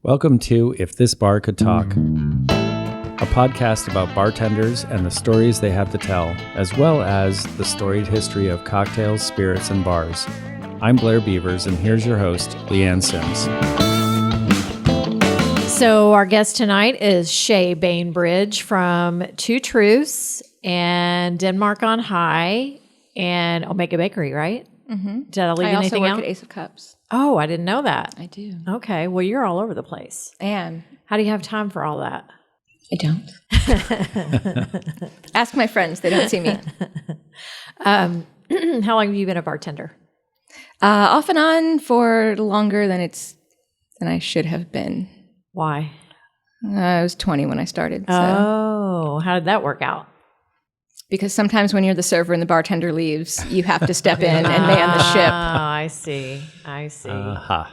Welcome to If This Bar Could Talk, a podcast about bartenders and the stories they have to tell, as well as the storied history of cocktails, spirits, and bars. I'm Blair Beavers, and here's your host, Leanne Sims. So our guest tonight is Shea Bainbridge from Two Truths and Denmark on High and Omega Bakery, right? Mm-hmm. Did I leave anything out? I also work at Ace of Cups. Oh, I didn't know that. I do. Okay. Well, you're all over the place. I am. How do you have time for all that? I don't. Ask my friends. They don't see me. How long have you been a bartender? Off and on for longer than I should have been. Why? I was 20 when I started. So. Oh, how did that work out? Because sometimes when you're the server and the bartender leaves, you have to step in and man the ship. I see. Uh-huh.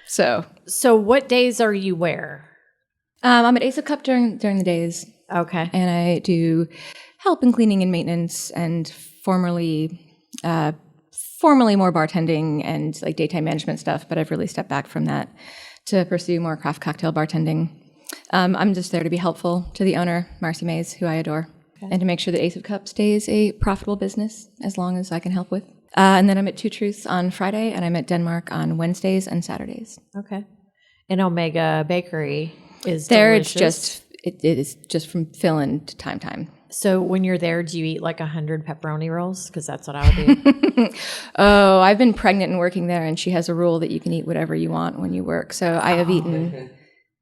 So what days are you where? I'm at Ace of Cup during the days. Okay. And I do help in cleaning and maintenance and formerly more bartending and like daytime management stuff, but I've really stepped back from that to pursue more craft cocktail bartending. I'm just there to be helpful to the owner, Marcy Mays, who I adore, and to make sure that Ace of Cup stays a profitable business as long as I can help with. And then I'm at Two Truths on Friday, and I'm at Denmark on Wednesdays and Saturdays. Okay. And Omega Bakery is there. delicious. It is just from fill-in to time. So when you're there, do you eat like 100 pepperoni rolls? Because that's what I would do. Oh, I've been pregnant and working there, and she has a rule that you can eat whatever you want when you work. So I have eaten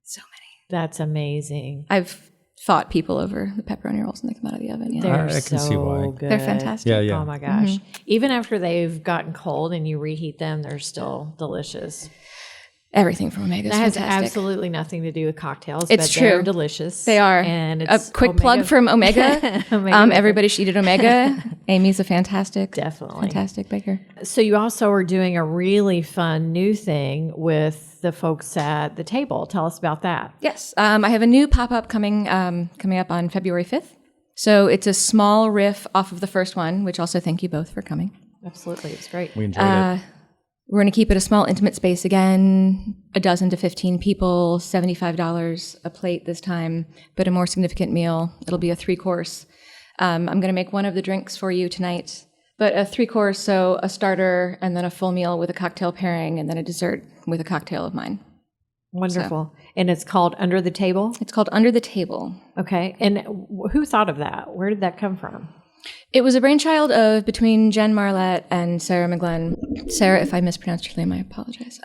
so many. That's amazing. I've fought people over the pepperoni rolls when they come out of the oven. Yeah. They're I can see why. good. They're fantastic. Yeah. Oh my gosh. Even after they've gotten cold and you reheat them, they're still delicious. Everything from Omega is That has fantastic. absolutely nothing to do with cocktails. It's but true. They're delicious. They are. And it's a quick Omega. plug from Omega. Omega Everybody should eat at Omega. Amy's a fantastic baker. So you also are doing a really fun new thing with the folks at the table. Tell us about that. Yes. I have a new pop-up coming up on February 5th. So it's a small riff off of the first one, which also thank you both for coming. Absolutely. It's great. We enjoyed it. We're going to keep it a small, intimate space again, 12 to 15 people, $75 a plate this time, but a more significant meal. It'll be a 3-course. I'm going to make one of the drinks for you tonight, but a 3-course, so a starter and then a full meal with a cocktail pairing and then a dessert with a cocktail of mine. Wonderful. And it's called Under the Table? It's called Under the Table. Okay. And who thought of that? Where did that come from? It was a brainchild of between Jen Marlette and Sarah McGlenn. Sarah, if I mispronounced your name, I apologize.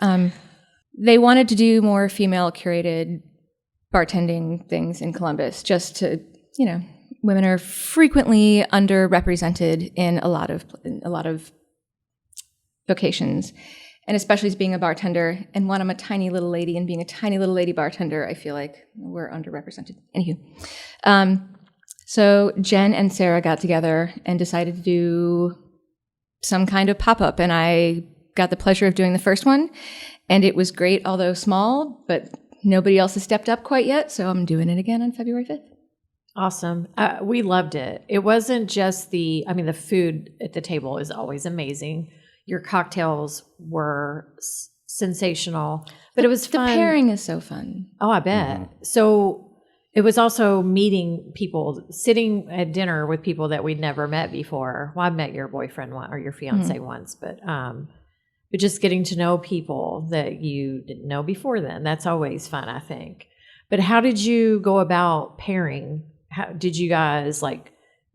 They wanted to do more female-curated bartending things in Columbus, just to, women are frequently underrepresented in a lot of vocations, and especially as being a bartender. And when I'm a tiny little lady and being a tiny little lady bartender, I feel like we're underrepresented. Anywho. So Jen and Sarah got together and decided to do some kind of pop-up, and I got the pleasure of doing the first one, and it was great, although small, but nobody else has stepped up quite yet, so I'm doing it again on February 5th. Awesome. We loved it. It wasn't just the food at the table is always amazing. Your cocktails were sensational, but it was fun. The pairing is so fun. Oh, I bet. So it was also meeting people, sitting at dinner with people that we'd never met before. Well, I met your boyfriend or your fiance once, but just getting to know people that you didn't know before then. That's always fun, I think. But how did you go about pairing? How did you guys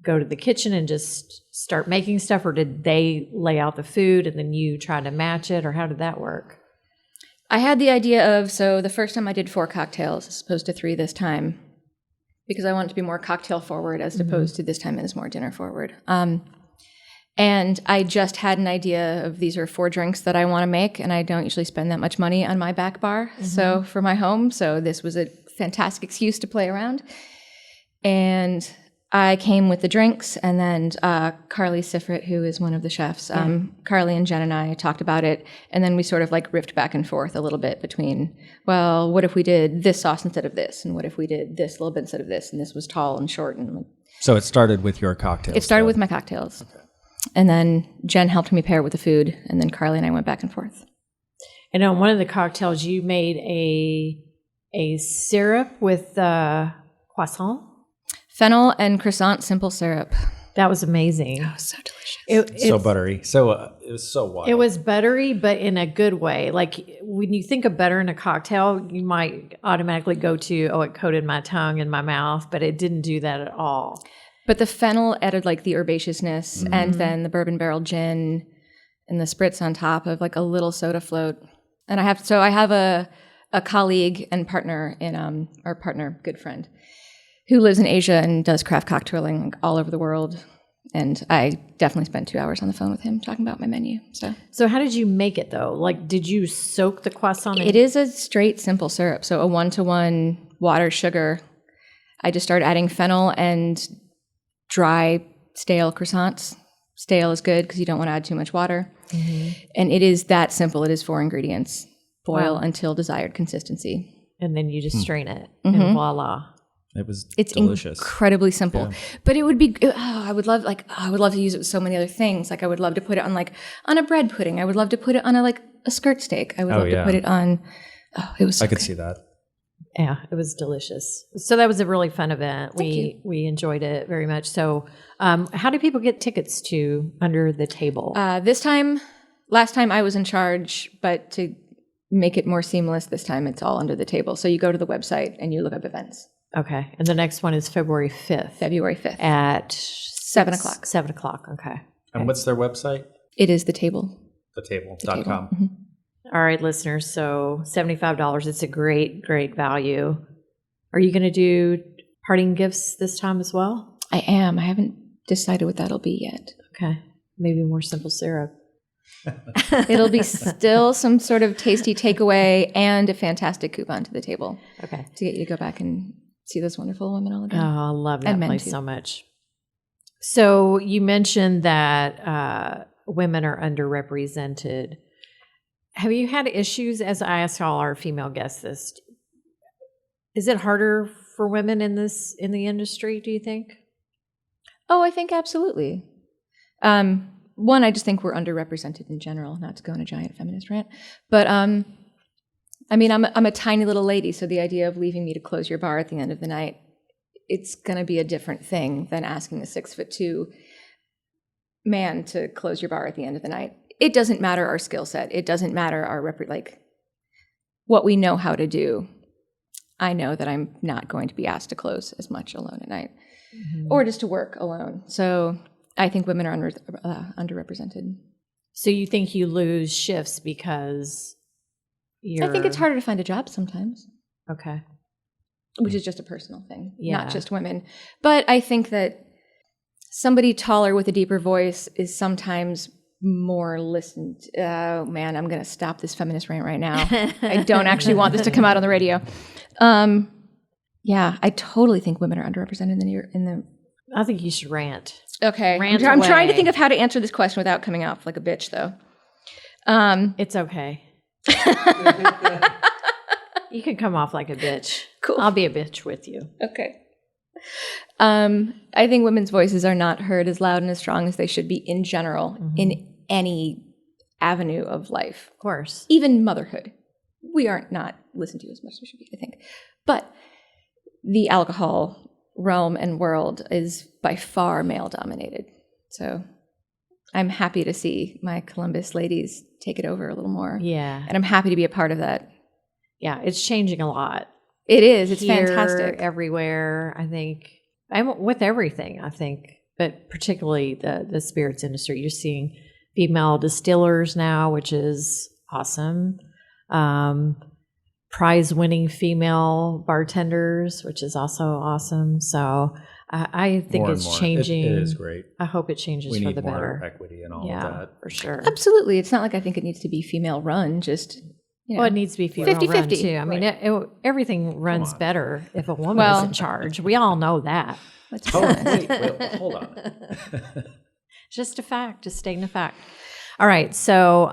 go to the kitchen and just start making stuff, or did they lay out the food and then you try to match it, or how did that work? I had the idea of, so the first time I did 4 cocktails as opposed to 3 this time, because I wanted to be more cocktail forward as opposed to this time it is more dinner forward. And I just had an idea of these are 4 drinks that I want to make, and I don't usually spend that much money on my back bar so for my home. So this was a fantastic excuse to play around. And I came with the drinks, and then Carly Siffert, who is one of the chefs, Carly and Jen and I talked about it, and then we sort of riffed back and forth a little bit between, well, what if we did this sauce instead of this, and what if we did this a little bit instead of this, and this was tall and short. And So it started with your cocktails? It started with my cocktails. Okay. And then Jen helped me pair with the food, and then Carly and I went back and forth. And on one of the cocktails, you made a a syrup with croissant. Fennel and croissant simple syrup. That was amazing. Oh, so delicious. So buttery. So it was so wild. It was buttery, but in a good way. Like when you think of butter in a cocktail, you might automatically go to, oh, it coated my tongue and my mouth, but it didn't do that at all. But the fennel added like the herbaceousness and then the bourbon barrel gin and the spritz on top of like a little soda float. And I have a colleague and partner in our partner, good friend, who lives in Asia and does craft cocktailing like all over the world. And I definitely spent 2 hours on the phone with him talking about my menu. So how did you make it though? Like, did you soak the croissant? It is a straight simple syrup. So a 1-to-1 water, sugar. I just started adding fennel and dry stale croissants. Stale is good because you don't want to add too much water. And it is that simple. It is 4 ingredients. Boil until desired consistency. And then you just strain it and voila. It's delicious. Incredibly simple. Yeah. But it would be, I would love to use it with so many other things. Like I would love to put it on a bread pudding. I would love to put it on a skirt steak. I would love to put it on, it was so I could good. see that. Yeah, it was delicious. So that was a really fun event. We enjoyed it very much. So how do people get tickets to Under the Table? Last time I was in charge, but to make it more seamless this time, it's all Under the Table. So you go to the website and you look up events. Okay. And the next one is February 5th. February 5th. At 7 o'clock. 7 o'clock. Okay. And what's their website? It is The Table. Thetable.com. Mm-hmm. All right, listeners. So $75. It's a great, great value. Are you going to do parting gifts this time as well? I am. I haven't decided what that'll be yet. Okay. Maybe more simple syrup. It'll be still some sort of tasty takeaway and a fantastic coupon to the table. Okay. To get you to go back and see those wonderful women all again. Oh, I love that place so much. So you mentioned that women are underrepresented. Have you had issues, as I asked all our female guests this, is it harder for women in the industry, do you think? Oh, I think absolutely. One, I just think we're underrepresented in general, not to go on a giant feminist rant. But I mean, I'm a tiny little lady, so the idea of leaving me to close your bar at the end of the night, it's going to be a different thing than asking a 6'2" man to close your bar at the end of the night. It doesn't matter our skill set. It doesn't matter our what we know how to do. I know that I'm not going to be asked to close as much alone at night, or just to work alone. So I think women are underrepresented. So you think you lose shifts because I think it's harder to find a job sometimes. Okay. Which is just a personal thing, Yeah. not just women. But I think that somebody taller with a deeper voice is sometimes more listened. Oh man, I'm going to stop this feminist rant right now. I don't actually want this to come out on the radio. Yeah, I totally think women are underrepresented in the. I think you should rant. Okay, Rant I'm trying to away. think of how to answer this question without coming off like a bitch, though. It's okay. You can come off like a bitch. Cool. I'll be a bitch with you. Okay. I think women's voices are not heard as loud and as strong as they should be in general in any avenue of life. Of course. Even motherhood. We aren't not listened to as much as we should be, I think. But the alcohol realm and world is by far male dominated. So I'm happy to see my Columbus ladies take it over a little more. Yeah. And I'm happy to be a part of that. Yeah, it's changing a lot. It is. It's Here, fantastic. Everywhere, I think. I'm with everything, I think. But particularly the spirits industry. You're seeing female distillers now, which is awesome. Prize-winning female bartenders, which is also awesome. So I think it's changing. It is great. I hope it changes We for need the more better. equity and all Yeah, of that. for sure. Absolutely. It's not like I think it needs to be female run, just, you know. Well, it needs to be female 50-50. run too. I mean, everything runs on. better if a woman is in charge. We all know that. Let's Oh, be honest. wait, hold on. Just a fact, just stating a fact. All right, so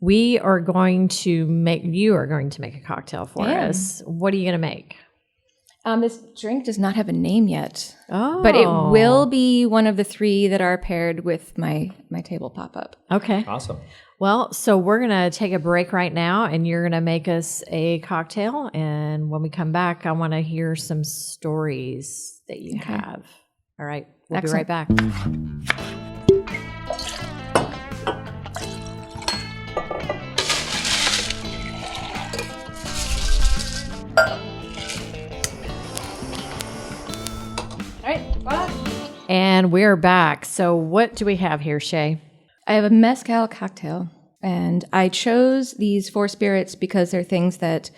you are going to make a cocktail for I am. us. What are you going to make? This drink does not have a name yet, Oh, but it will be one of the 3 that are paired with my table pop-up. Okay. Awesome. Well, so we're going to take a break right now, and you're going to make us a cocktail. And when we come back, I want to hear some stories that you have. All right. We'll be right back. And we're back. So what do we have here, Shea? I have a mezcal cocktail, and I chose these 4 spirits because they're things that,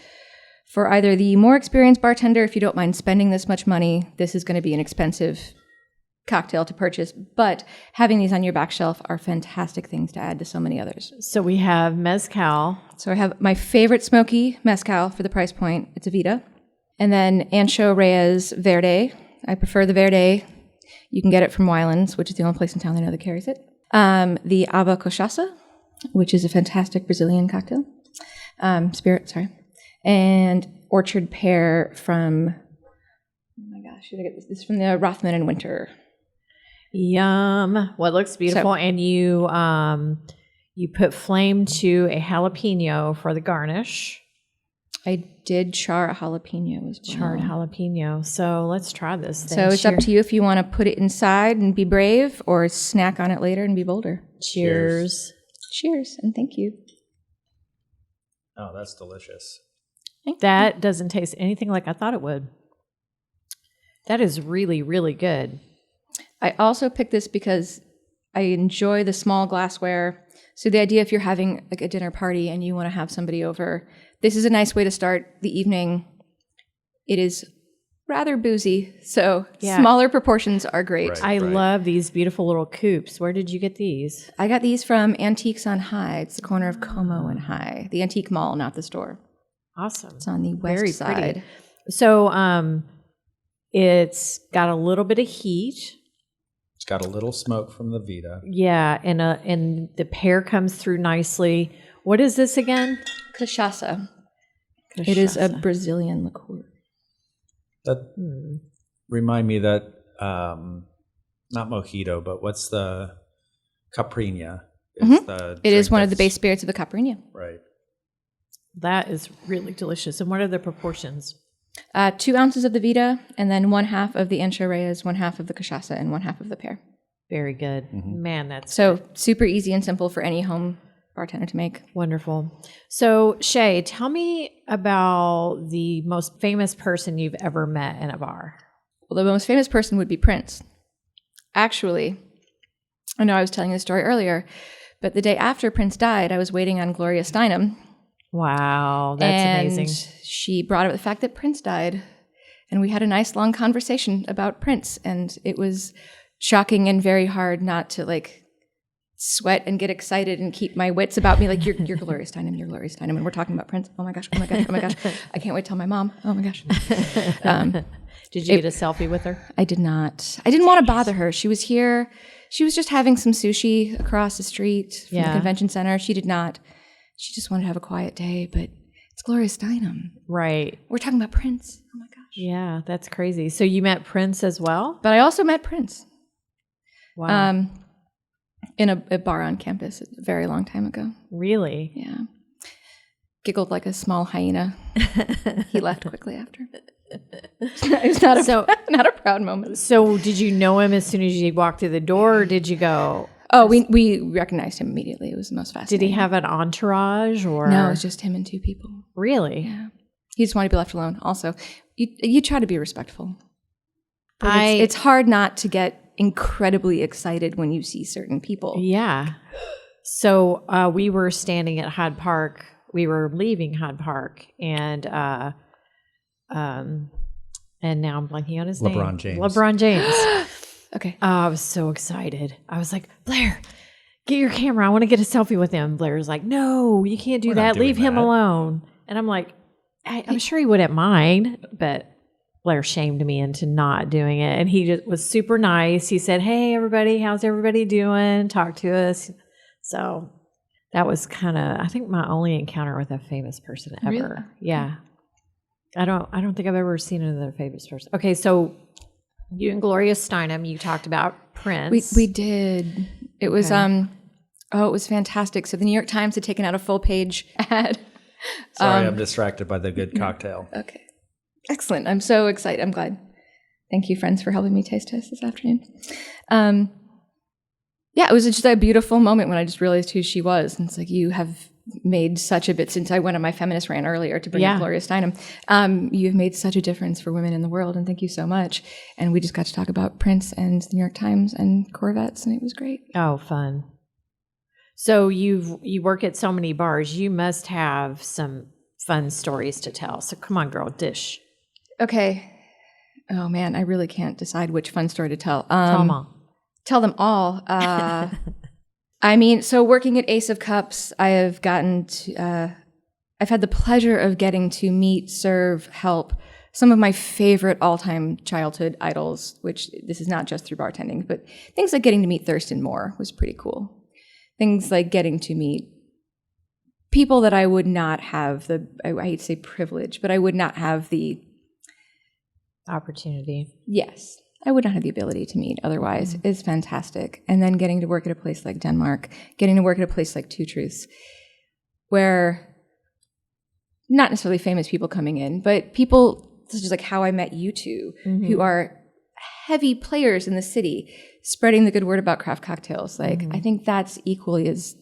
for either the more experienced bartender, if you don't mind spending this much money, this is going to be an expensive cocktail to purchase, but having these on your back shelf are fantastic things to add to so many others. So we have mezcal. So I have my favorite smoky mezcal for the price point. It's a Vita. And then Ancho Reyes Verde. I prefer the Verde. You can get it from Wylands, which is the only place in town I know that carries it. The Ava Cachaça, which is a fantastic Brazilian cocktail. Spirit, sorry. And Orchard Pear from, oh my gosh, should I get this? This is from the Rothman and Winter. Yum. Well, it looks beautiful. And you put flame to a jalapeno for the garnish. I did char a jalapeno as well. Charred jalapeno. So let's try this thing. So it's up to you if you want to put it inside and be brave or snack on it later and be bolder. Cheers. Cheers, and thank you. Oh, that's delicious. That doesn't taste anything like I thought it would. That is really, really good. I also picked this because I enjoy the small glassware. So the idea if you're having like a dinner party and you want to have somebody over, this is a nice way to start the evening. It is rather boozy, so smaller proportions are great. Right. I love these beautiful little coupes. Where did you get these? I got these from Antiques on High. It's the corner of Como and High. The antique mall, not the store. Awesome. It's on the west Very side. pretty. So it's got a little bit of heat. It's got a little smoke from the Vita. Yeah, and the pear comes through nicely. What is this again? Cachaça. It is a Brazilian liqueur. That remind me that not mojito, but what's the Caipirinha? It is one of the base spirits of the Caipirinha. Right. That is really delicious. And what are the proportions? 2 ounces of the Vita, and then 1/2 of the Ancho Reyes, 1/2 of the Cachaça, and 1/2 of the pear. Very good. Man, that's so super easy and simple for any home bartender to make. Wonderful. So, Shea, tell me about the most famous person you've ever met in a bar. Well, the most famous person would be Prince. Actually, I know I was telling you the story earlier, but the day after Prince died, I was waiting on Gloria Steinem. Wow, that's amazing. She brought up the fact that Prince died, and we had a nice long conversation about Prince, and it was shocking and very hard not to sweat and get excited and keep my wits about me. Like, you're Gloria Steinem, you're Gloria Steinem, and we're talking about Prince. Oh my gosh, oh my gosh, oh my gosh. I can't wait to tell my mom. Oh my gosh. Did you get a selfie with her? I did not. I didn't want to bother her. She was here. She was just having some sushi across the street from the convention center. She did not. She just wanted to have a quiet day, but it's Gloria Steinem. Right. We're talking about Prince. Oh my gosh. Yeah, that's crazy. So you met Prince as well? But I also met Prince. Wow. In a bar on campus a very long time ago. Really? Yeah. Giggled like a small hyena. He left quickly after. It's not a proud moment. So did you know him as soon as you walked through the door, or did you go? Oh, we recognized him immediately. It was the most fascinating. Did he have an entourage, or? No, it was just him and 2 people. Really? Yeah. He just wanted to be left alone. Also, you try to be respectful. But it's hard not to get incredibly excited when you see certain people. Yeah. So we were standing at Hyde Park. We were leaving Hyde Park, and now I'm blanking on his name. LeBron James. Okay. I was so excited. I was like, Blair, get your camera. I want to get a selfie with him. Blair's like, no, you can't do that. Leave him alone. And I'm like, I'm sure he wouldn't mind, but Blair shamed me into not doing it. And he just was super nice. He said, hey, everybody, how's everybody doing? Talk to us. So that was kind of, I think, my only encounter with a famous person ever. Really? Yeah. I don't think I've ever seen another famous person. Okay, so you and Gloria Steinem, you talked about Prince. We did. It was Oh, it was fantastic. So the New York Times had taken out a full-page ad. Sorry, I'm distracted by the good cocktail. Okay. Excellent. I'm so excited. I'm glad. Thank you, friends, for helping me taste test this afternoon. Yeah, it was just a beautiful moment when I just realized who she was. And it's like, you have made such a bit, since I went on my feminist rant earlier to bring up Gloria Steinem, you've made such a difference for women in the world, and thank you so much. And we just got to talk about Prince and the New York Times and Corvettes, and it was great. Oh, fun. So you work at so many bars. You must have some fun stories to tell. So come on, girl, dish. Okay. Oh, man, I really can't decide which fun story to tell. Tell them all. Tell them all. I mean, so working at Ace of Cups, I've had the pleasure of getting to meet, serve, help some of my favorite all-time childhood idols, which this is not just through bartending, but things like getting to meet Thurston Moore was pretty cool. Things like getting to meet people that I would not have I hate to say privilege, but I would not have the opportunity. Yes. I would not have the ability to meet otherwise is fantastic. And then getting to work at a place like Denmark, getting to work at a place like Two Truths, where not necessarily famous people coming in, but people such as like how I met you two, who are heavy players in the city, spreading the good word about craft cocktails. Like, I think that's equally as,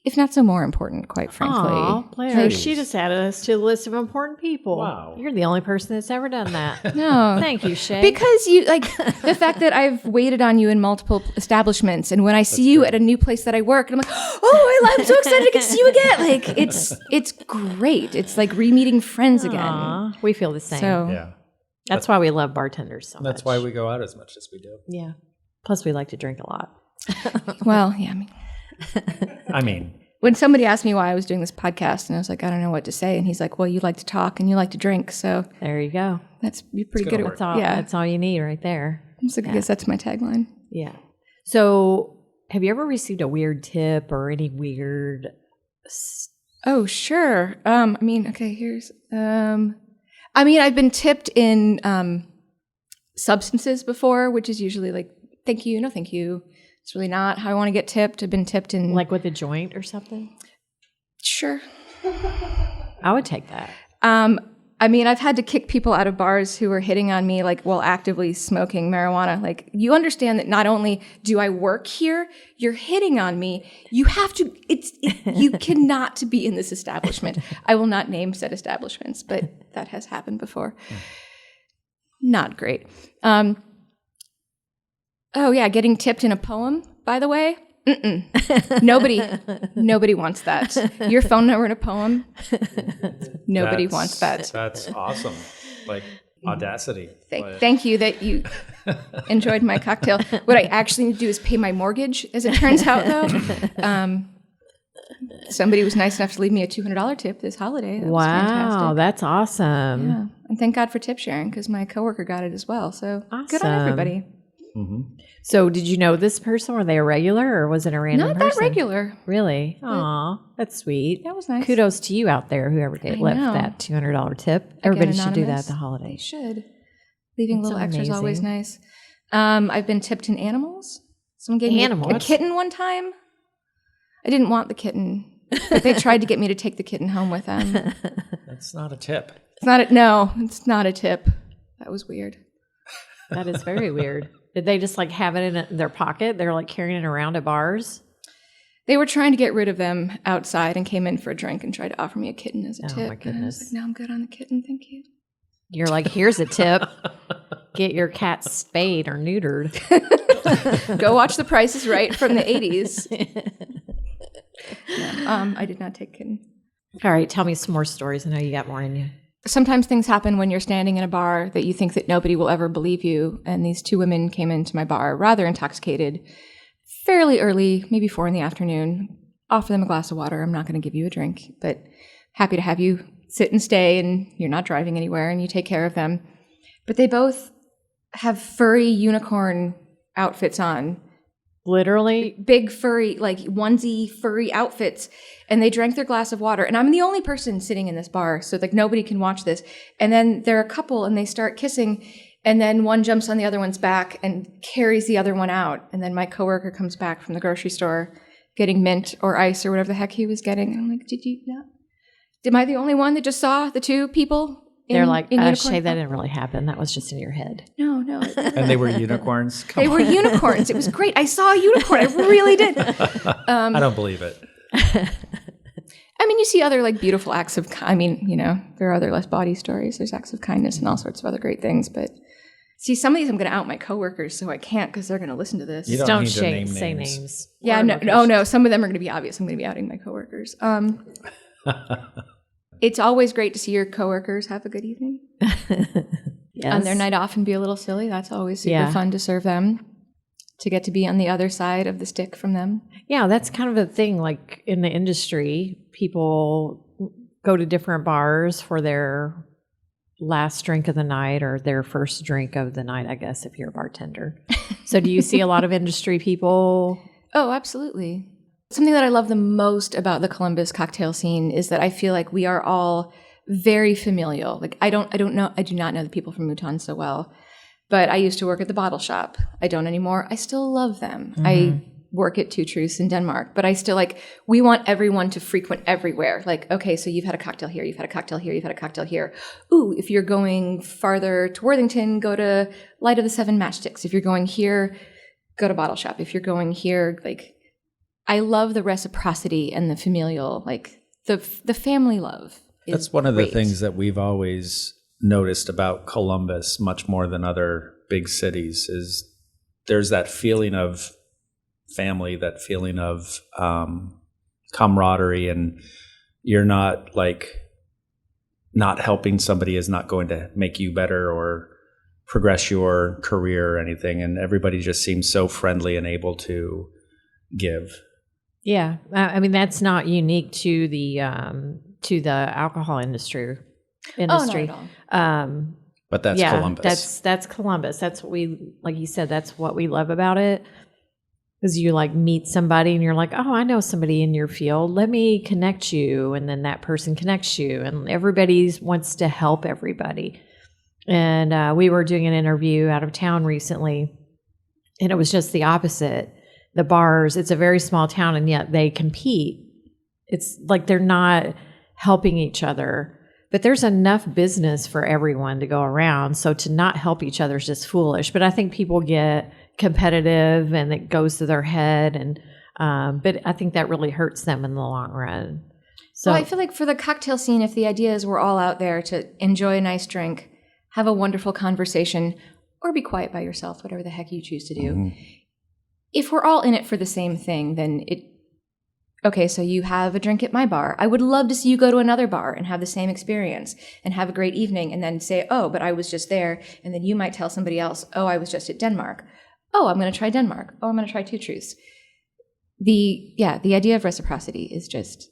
if not so more important, quite frankly. Aw, Blair, she just added us to the list of important people. Wow. You're the only person that's ever done that. No. Thank you, Shea. Because you, like, the fact that I've waited on you in multiple establishments, and when I see you at a new place that I work, and I'm like, oh, I'm so excited to get to see you again. Like, it's great. It's like re-meeting friends again. Aw, we feel the same. So, Yeah. That's why we love bartenders so much. That's why we go out as much as we do. Yeah. Plus, we like to drink a lot. well, yeah, I mean, when somebody asked me why I was doing this podcast, and I was like, I don't know what to say, and he's like, well, you like to talk and you like to drink, so There you go. you're pretty good at That's all, yeah. that's all you need right there. So I guess that's my tagline. Yeah. So, have you ever received a weird tip or any weird? Oh, sure. I mean, okay, here's I've been tipped in substances before, which is usually like, thank you, no thank you. It's really not how I want to get tipped. I've been tipped in Like with a joint or something? Sure. I would take that. I've had to kick people out of bars who were hitting on me, like, while actively smoking marijuana. Like, you understand that not only do I work here, you're hitting on me. You have to, you cannot to be in this establishment. I will not name said establishments, but that has happened before. Not great. Oh yeah, getting tipped in a poem, by the way. Nobody wants that. Your phone number in a poem. Nobody wants that. That's awesome. Like audacity. Thank you that you enjoyed my cocktail. What I actually need to do is pay my mortgage, as it turns out, though. Somebody was nice enough to leave me a $200 tip this holiday. That was fantastic. That's awesome. Yeah. And thank God for tip sharing, because my coworker got it as well. So good on Awesome. everybody. So, did you know this person? Were they a regular, or was it a random Not person? that regular. Really? Aw, that's sweet. That was nice. Kudos to you out there, whoever left know. that $200 tip. Everybody should do that anonymous. at the They holidays. should. Leaving That's little extras is always amazing. nice. I've been tipped in animals. Someone gave me a kitten one time. I didn't want the kitten, but they tried to get me to take the kitten home with them. That's not a tip. It's not a tip. That was weird. That is very weird. Did they just like have it in their pocket? They're like carrying it around at bars? They were trying to get rid of them outside and came in for a drink and tried to offer me a kitten as a tip. Oh, my And I was goodness. like, no, I'm good on the kitten. Thank you. You're like, here's a tip. Get your cat spayed or neutered. Go watch The Price is Right from the 80s. No, I did not take kitten. All right, tell me some more stories. I know you got more in you. Sometimes things happen when you're standing in a bar that you think that nobody will ever believe you. And these two women came into my bar rather intoxicated, fairly early, maybe 4 p.m. Offer them a glass of water. I'm not going to give you a drink, but happy to have you sit and stay, and you're not driving anywhere, and you take care of them. But they both have furry unicorn outfits on. Literally? Big furry, like onesie furry outfits. And they drank their glass of water. And I'm the only person sitting in this bar, so like nobody can watch this. And then they're a couple and they start kissing. And then one jumps on the other one's back and carries the other one out. And then my coworker comes back from the grocery store getting mint or ice or whatever the heck he was getting. And I'm like, am I the only one that just saw the two people? They're like, Shea, that didn't really happen. That was just in your head. No. And they were unicorns? They were unicorns. It was great. I saw a unicorn. I really did. I don't believe it. I mean, you see other like beautiful acts of, there are other less body stories. There's acts of kindness and all sorts of other great things. But see, some of these I'm going to out my coworkers, so I can't because they're going to listen to this. You don't need to name say names. names. Yeah, no. Some of them are going to be obvious. I'm going to be outing my coworkers. It's always great to see your coworkers have a good evening. Yes. On their night off and be a little silly. That's always super fun to serve them, to get to be on the other side of the stick from them. Yeah, that's kind of a thing. Like in the industry, people go to different bars for their last drink of the night or their first drink of the night, I guess, if you're a bartender. So do you see a lot of industry people? Oh, absolutely. Something that I love the most about the Columbus cocktail scene is that I feel like we are all very familial. Like I do not know the people from Mouton so well, but I used to work at the bottle shop. I don't anymore. I still love them. Mm-hmm. I work at Two Truths in Denmark, but I still we want everyone to frequent everywhere. Like, okay, so you've had a cocktail here, you've had a cocktail here, you've had a cocktail here. Ooh, if you're going farther to Worthington, go to Light of the Seven Matchsticks. If you're going here, go to Bottle Shop. If you're going here, I love the reciprocity and the familial, the family love. That's one of the things that we've always noticed about Columbus, much more than other big cities, is there's that feeling of family, that feeling of camaraderie, and you're not not helping somebody is not going to make you better or progress your career or anything, and everybody just seems so friendly and able to give. Yeah, I mean that's not unique to the alcohol industry. Oh, not at all. But that's Columbus. That's Columbus. That's what we, like you said, that's what we love about it. Because you meet somebody and you're like, oh, I know somebody in your field. Let me connect you, and then that person connects you, and everybody wants to help everybody. And we were doing an interview out of town recently, and it was just the opposite. The bars, it's a very small town, and yet they compete. It's like they're not helping each other, but there's enough business for everyone to go around. So to not help each other is just foolish. But I think people get competitive and it goes to their head, and but I think that really hurts them in the long run. So I feel like for the cocktail scene, if the idea is we're all out there to enjoy a nice drink, have a wonderful conversation, or be quiet by yourself, whatever the heck you choose to do. Mm-hmm. If we're all in it for the same thing, then okay, so you have a drink at my bar. I would love to see you go to another bar and have the same experience and have a great evening, and then say, oh, but I was just there. And then you might tell somebody else, oh, I was just at Denmark. Oh, I'm going to try Denmark. Oh, I'm going to try Two Truths. The idea of reciprocity is just,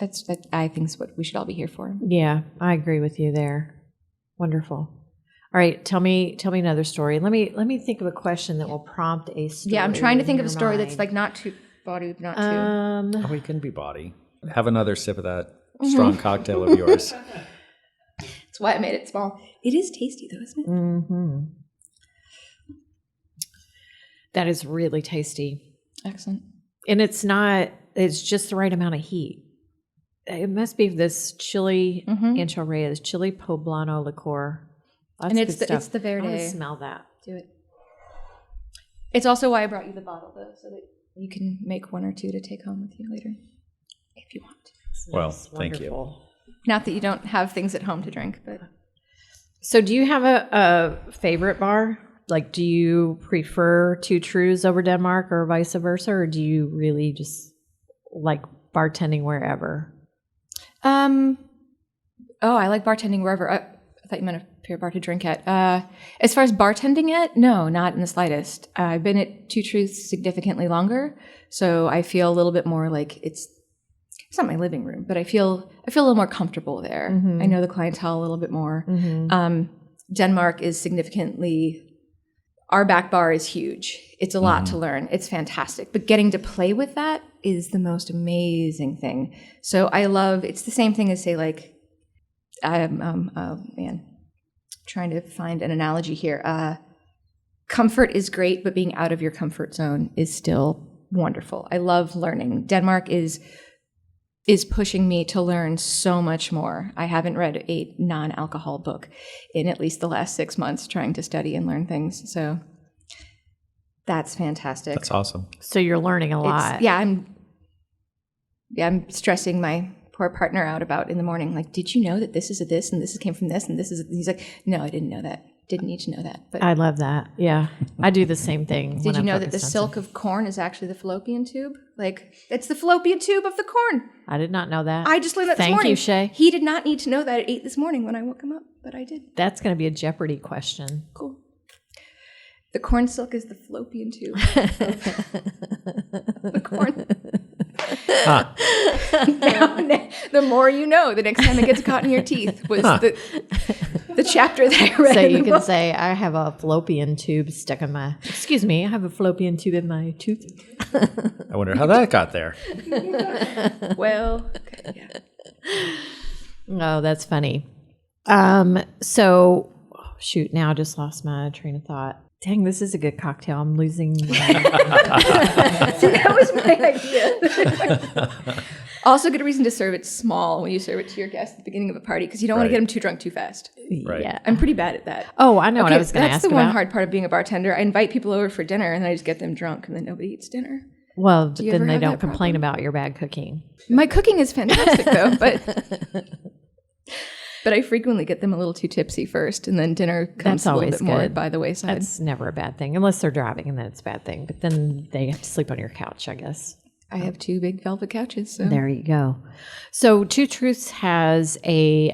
that I think is what we should all be here for. Yeah, I agree with you there. Wonderful. All right, tell me another story. Let me think of a question that will prompt a story. Yeah, I'm trying to think of a story that's not too body, not too. Oh, we can be body. Have another sip of that strong cocktail of yours. That's why I made it small. It is tasty though, isn't it? Mm-hmm. That is really tasty. Excellent. And it's just the right amount of heat. It must be this chili Ancho Reyes, chili poblano liqueur. That's and it's the Verde. I want to smell that. Do it. It's also why I brought you the bottle, though, so that you can make one or two to take home with you later, if you want. Well, thank you. Not that you don't have things at home to drink, but. So do you have a favorite bar? Do you prefer Two Truths over Denmark or vice versa, or do you really just like bartending wherever? I like bartending wherever. I thought you meant a favorite bar to drink at. As far as bartending at, no, not in the slightest. I've been at Two Truths significantly longer, so I feel a little bit more like it's not my living room, but I feel a little more comfortable there. Mm-hmm. I know the clientele a little bit more. Mm-hmm. Denmark is significantly. Our back bar is huge. It's a lot to learn. It's fantastic. But getting to play with that is the most amazing thing. So it's the same thing as say trying to find an analogy here. Comfort is great, but being out of your comfort zone is still wonderful. I love learning. Denmark is pushing me to learn so much more. I haven't read a non-alcohol book in at least the last 6 months trying to study and learn things. So that's fantastic. That's awesome. So you're learning a lot. I'm stressing my poor partner out about in the morning, like, did you know that this is a this and this came from this and this is, he's like, no, I didn't know that. Didn't need to know that. But I love that. Yeah. I do the same thing. did you know that the silk of corn is actually the fallopian tube? Like, it's the fallopian tube of the corn. I did not know that. I just learned that this morning. Thank you, Shea. He did not need to know that at 8 this morning when I woke him up, but I did. That's going to be a Jeopardy question. Cool. The corn silk is the fallopian tube. The corn. Huh. Now, the more you know, the next time it gets caught in your teeth was the chapter that I read. So in the you can book. say, I have a fallopian tube stuck in my, excuse me, I have a fallopian tube in my tooth. I wonder how that got there. Well, okay, yeah. Oh, that's funny. Shoot, now I just lost my train of thought. Dang, this is a good cocktail. I'm losing my... See, that was my idea. Also, good reason to serve it small when you serve it to your guests at the beginning of a party, because you don't want to Right. get them too drunk too fast. Right. Yeah. I'm pretty bad at that. Oh, I know what I was going to ask That's the about. one hard part of being a bartender. I invite people over for dinner, and then I just get them drunk, and then nobody eats dinner. Well, but you then ever they have don't that complain problem? about your bad cooking. My cooking is fantastic, though, but I frequently get them a little too tipsy first, and then dinner comes That's a little always bit more good. by the wayside. That's never a bad thing, unless they're driving, and then it's a bad thing. But then they have to sleep on your couch, I guess. I have 2 big velvet couches, so There you go. So Two Truths has a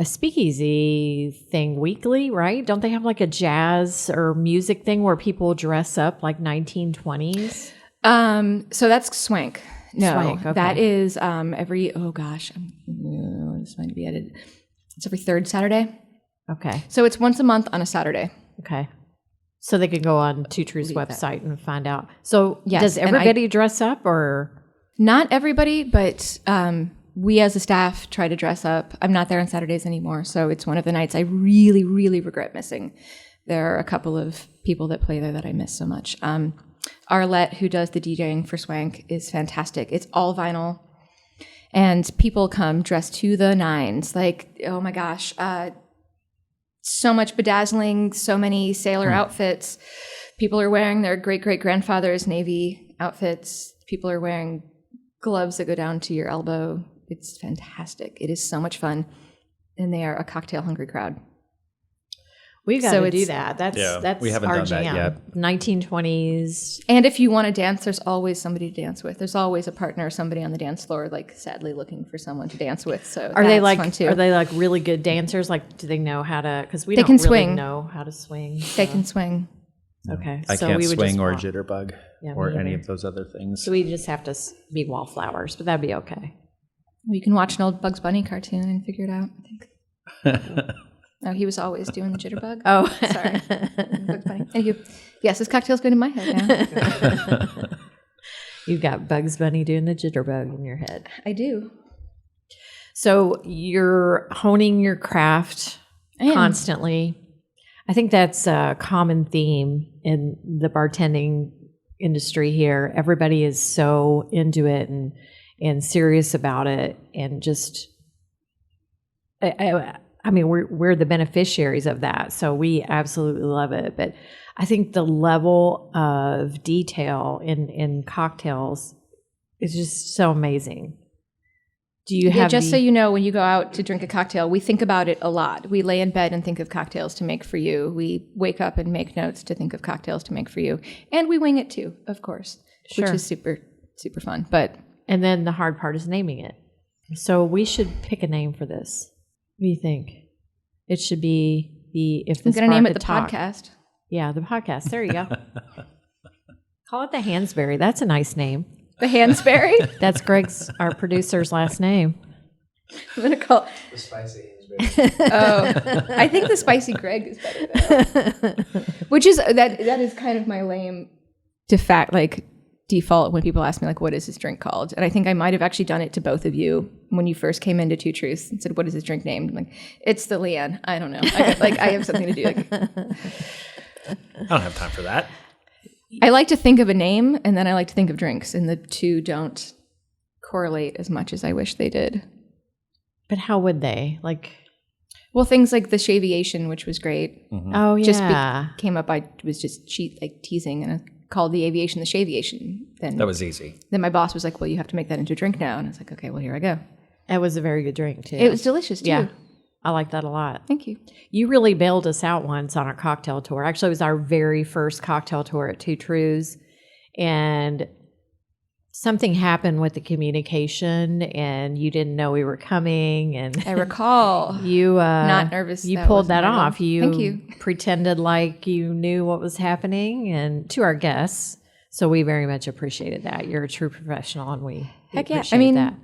speakeasy thing weekly, right? Don't they have like a jazz or music thing where people dress up like 1920s? So that's Swank. No, Swank, okay. that is every. Oh gosh, this might be edited. It's every 3rd Saturday. Okay. So it's once a month on a Saturday. Okay. So they can go on Two Truths Believe that. website and find out. So Yes, does and everybody dress up or? Not everybody, but we as a staff try to dress up. I'm not there on Saturdays anymore, so it's one of the nights I really, really regret missing. There are a couple of people that play there that I miss so much. Arlette, who does the DJing for Swank, is fantastic. It's all vinyl, and people come dressed to the nines. Like, oh my gosh, so much bedazzling, so many sailor outfits. People are wearing their great-great-grandfather's Navy outfits. People are wearing gloves that go down to your elbow. It's fantastic. It is so much fun, and they are a cocktail-hungry crowd. We got So to do it's- that. That's we haven't our done that jam. yet. 1920s. And if you want to dance, there's always somebody to dance with. There's always a partner or somebody on the dance floor, like sadly looking for someone to dance with. So Are they that's like fun too. are they like really good dancers? Like, do they know how to? Because we They don't can really swing. know how to swing. They so- can swing. Okay, I so can't we would just swing or walk. jitterbug Yeah, or me any either. of those other things. So we just have to be wallflowers, but that'd be okay. Well, you can watch an old Bugs Bunny cartoon and figure it out, I think. No, he was always doing the jitterbug. Oh, Sorry. Bugs Bunny. Thank you. Yes, this cocktail's going in my head now. You've got Bugs Bunny doing the jitterbug in your head. I do. So you're honing your craft I am. constantly. I think that's a common theme in the bartending industry here. Everybody is so into it and serious about it, and just I mean, we're the beneficiaries of that, so we absolutely love it. But I think the level of detail in cocktails is just so amazing. Do you have just so you know, when you go out to drink a cocktail, we think about it a lot. We lay in bed and think of cocktails to make for you. We wake up and make notes to think of cocktails to make for you. And we wing it too, of course, Sure. which is super, super fun. But And then the hard part is naming it. So we should pick a name for this. What do you think? It should be the If I'm This going to Bar name it Could the Talk. podcast. Yeah, the podcast. There you go. Call it the Hansberry. That's a nice name. The Hansberry? That's Greg's, our producer's last name. I'm going to call The spicy Hansberry. Oh, I think the Spicy Greg is better though. Which is, that is kind of my lame default when people ask me, like, what is this drink called? And I think I might have actually done it to both of you when you first came into Two Truths and said, what is this drink named? I'm like, it's the Leanne. I don't know. I have something to do. Like, I don't have time for that. I like to think of a name, and then I like to think of drinks, and the two don't correlate as much as I wish they did. But how would they? Like, well, things like the Shaviation, which was great. Mm-hmm. oh yeah, Just came up. I was just teasing, and I called the aviation the Shaviation. Then That was easy. Then my boss was like, well, you have to make that into a drink now. And I was like, okay, well, here I go. It was a very good drink too. It was delicious too. Yeah, I like that a lot. Thank you. You really bailed us out once on our cocktail tour. Actually, it was our very first cocktail tour at Two Truths, and something happened with the communication, and you didn't know we were coming. And I recall you not nervous. You pulled that wasn't off. Thank you. Pretended like you knew what was happening, and to our guests. So we very much appreciated that. You're a true professional, and we Heck yeah. appreciate I mean, that.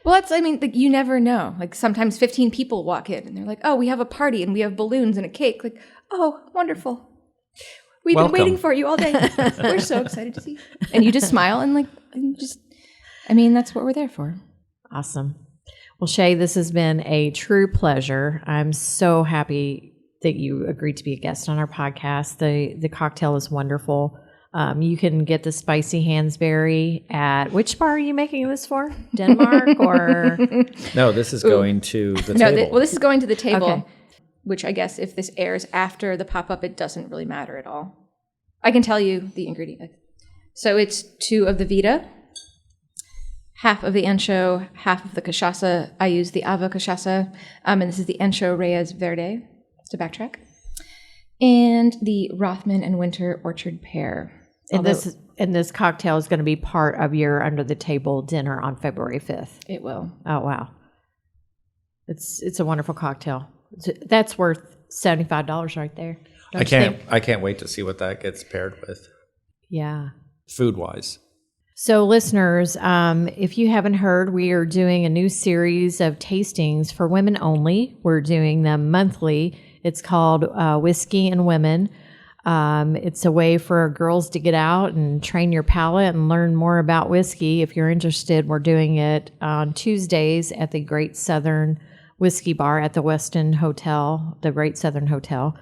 well, like, you never know. Like, sometimes 15 people walk in and they're like, oh, we have a party and we have balloons and a cake. Like, oh, wonderful. We've Welcome. been waiting for you all day. We're so excited to see you. And you just smile and that's what we're there for. Awesome. Well, Shea, this has been a true pleasure. I'm so happy that you agreed to be a guest on our podcast. The cocktail is wonderful. You can get the spicy Hansberry at which bar are you making this for? Denmark or? No, this is going to the table. This is going to the table, Okay. which I guess if this airs after the pop-up, it doesn't really matter at all. I can tell you the ingredient. So it's 2 of the Vita, half of the Ancho, half of the Cachaça. I use the Ava Cachaça, and this is the Ancho Reyes Verde, to backtrack. And the Rothman and Winter Orchard Pear. And this cocktail is going to be part of your under the table dinner on February 5th. It will. Oh wow, it's a wonderful cocktail. That's worth $75 right there. Don't you think? I can't wait to see what that gets paired with, Yeah. food wise. So listeners, if you haven't heard, we are doing a new series of tastings for women only. We're doing them monthly. It's called Whiskey and Women. It's a way for girls to get out and train your palate and learn more about whiskey. If you're interested, we're doing it on Tuesdays at the Great Southern Whiskey Bar at the Westin Hotel, the Great Southern Hotel,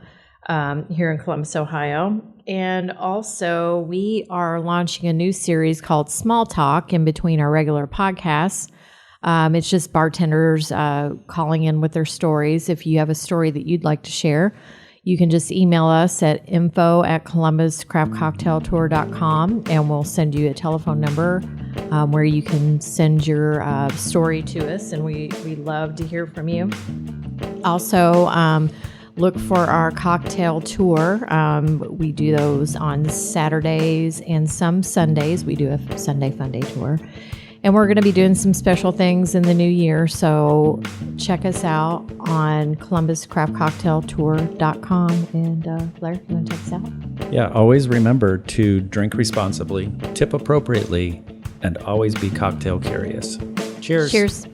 here in Columbus, Ohio. And also, we are launching a new series called Small Talk in between our regular podcasts. It's just bartenders calling in with their stories. If you have a story that you'd like to share, you can just email us at info@columbuscraftcocktailtour.com, and we'll send you a telephone number where you can send your story to us, and we love to hear from you. Also, look for our cocktail tour. We do those on Saturdays and some Sundays. We do a Sunday Fun Day tour. And we're going to be doing some special things in the new year. So check us out on columbuscraftcocktailtour.com. And Blair, you want to check us out? Yeah, always remember to drink responsibly, tip appropriately, and always be cocktail curious. Cheers. Cheers.